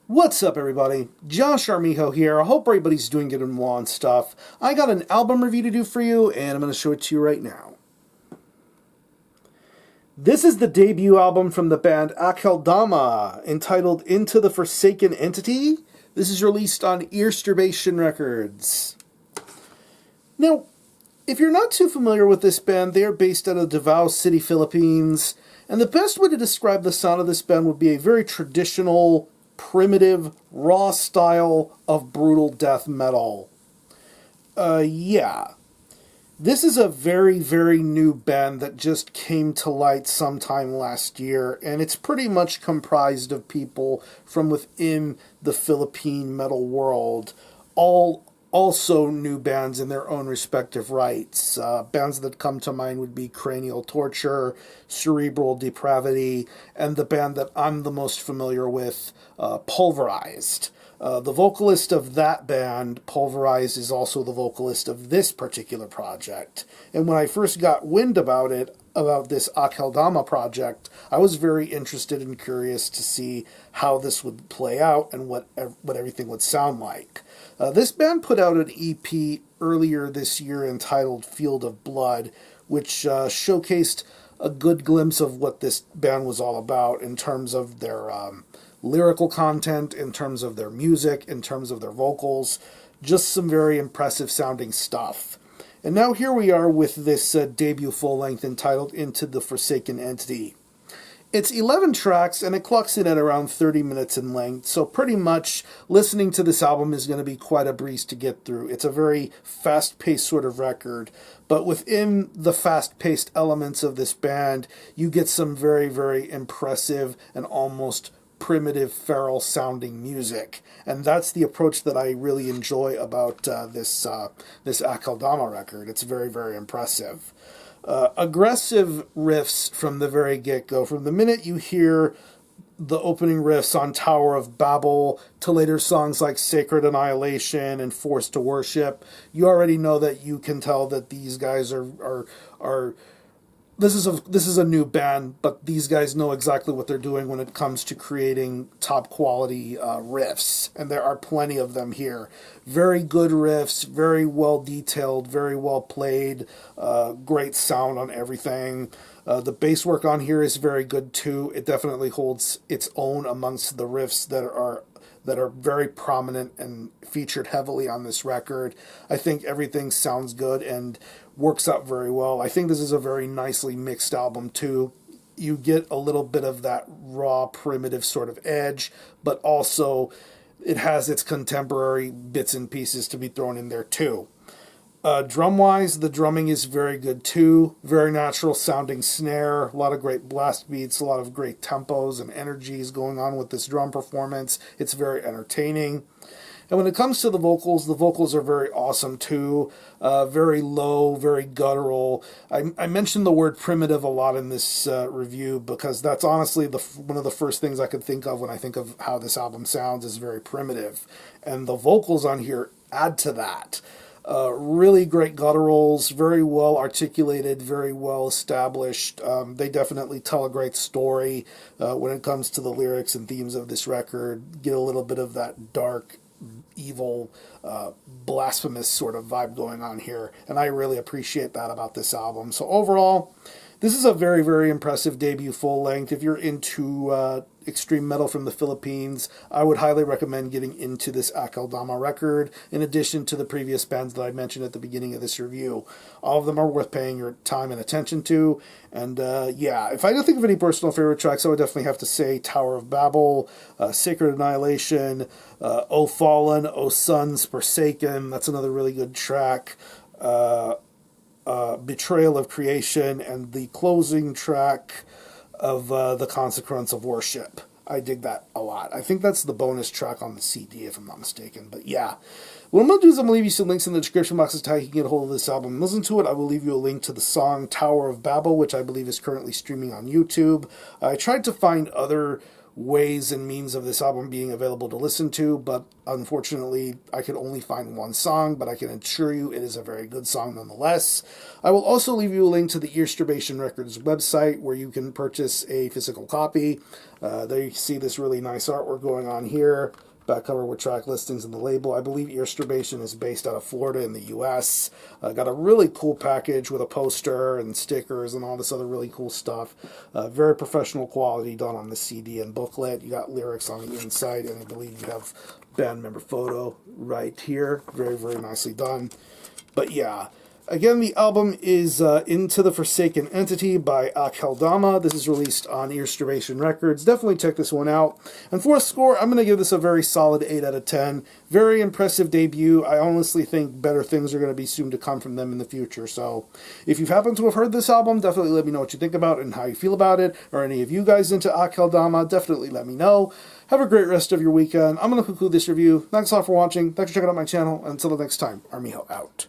What's up, everybody? Josh Armijo here. I hope everybody's doing good and well and stuff. I got an album review to do for you, and I'm going to show it to you right now. This is the debut album from the band Akeldama, entitled Into the Forsaken Entity. This is released on Earsturbation Records. Now, if you're not too familiar with this band, they are based out of Davao City, Philippines, and the best way to describe the sound of this band would be a very traditional, primitive, raw style of brutal death metal. Yeah. This is a very, very new band that just came to light sometime last year, and it's pretty much comprised of people from within the Philippine metal world, all also new bands in their own respective rights. Bands that come to mind would be Cranial Torture, Cerebral Depravity, and the band that I'm the most familiar with, Pulverized. The vocalist of that band, Pulverized, is also the vocalist of this particular project. And when I first got wind about this Akeldama project, I was very interested and curious to see how this would play out and what everything would sound like. This band put out an EP earlier this year entitled Field of Blood, which showcased a good glimpse of what this band was all about in terms of their lyrical content, in terms of their music, in terms of their vocals. Just some very impressive sounding stuff. And now here we are with this debut full-length entitled Into the Forsaken Entity. It's 11 tracks, and it clocks in at around 30 minutes in length, so pretty much listening to this album is going to be quite a breeze to get through. It's a very fast-paced sort of record, but within the fast-paced elements of this band, you get some very, very impressive and almost primitive, feral-sounding music. And that's the approach that I really enjoy about this Akeldama record. It's very, very impressive. Aggressive riffs from the very get-go. From the minute you hear the opening riffs on Tower of Babel to later songs like Sacred Annihilation and Forced to Worship, you already know that you can tell that these guys are this is a new band, but these guys know exactly what they're doing when it comes to creating top quality riffs, and there are plenty of them here. Very good riffs, very well detailed, very well played, great sound on everything. The bass work on here is very good too. It definitely holds its own amongst the riffs that are very prominent and featured heavily on this record. I think everything sounds good and works out very well. I think this is a very nicely mixed album too. You get a little bit of that raw, primitive sort of edge, but also it has its contemporary bits and pieces to be thrown in there too. Drum-wise, the drumming is very good too. Very natural sounding snare, a lot of great blast beats, a lot of great tempos and energies going on with this drum performance. It's very entertaining. And when it comes to the vocals are very awesome too. Very low, very guttural. I mentioned the word primitive a lot in this review because that's honestly one of the first things I could think of when I think of how this album sounds is very primitive. And the vocals on here add to that. Really great gutturals, very well articulated, very well established. They definitely tell a great story when it comes to the lyrics and themes of this record. Get a little bit of that dark, evil, blasphemous sort of vibe going on here, and I really appreciate that about this album. So overall, this is a very, very impressive debut full length. If you're into extreme metal from the Philippines, I would highly recommend getting into this Akeldama record, in addition to the previous bands that I mentioned at the beginning of this review. All of them are worth paying your time and attention to, and yeah, if I don't think of any personal favorite tracks, I would definitely have to say Tower of Babel, Sacred Annihilation, O Fallen, O Sons Forsaken, that's another really good track, Betrayal of Creation, and the closing track of The Consequence of Worship. I dig that a lot. I think that's the bonus track on the CD, if I'm not mistaken. But yeah, what I'm going to do is I'm going to leave you some links in the description box as to how you can get a hold of this album and listen to it. I will leave you a link to the song Tower of Babel, which I believe is currently streaming on YouTube. I tried to find other ways and means of this album being available to listen to, but unfortunately I could only find one song, but I can assure you it is a very good song nonetheless. I will also leave you a link to the Earsturbation Records website where you can purchase a physical copy. There you see this really nice artwork going on here. Back cover with track listings and the label. I believe Earsturbation is based out of Florida in the U.S. Got a really cool package with a poster and stickers and all this other really cool stuff. Very professional quality done on the CD and booklet. You got lyrics on the inside, and I believe you have band member photo right here. Very, very nicely done. But yeah. Again, the album is Into the Forsaken Entity by Akeldama. This is released on Earsturbation Records. Definitely check this one out. And for a score, I'm going to give this a very solid 8 out of 10. Very impressive debut. I honestly think better things are going to be soon to come from them in the future. So if you happen to have heard this album, definitely let me know what you think about it and how you feel about it. Or any of you guys into Akeldama, definitely let me know. Have a great rest of your weekend. I'm going to conclude this review. Thanks a lot for watching. Thanks for checking out my channel. Until the next time, Armijo out.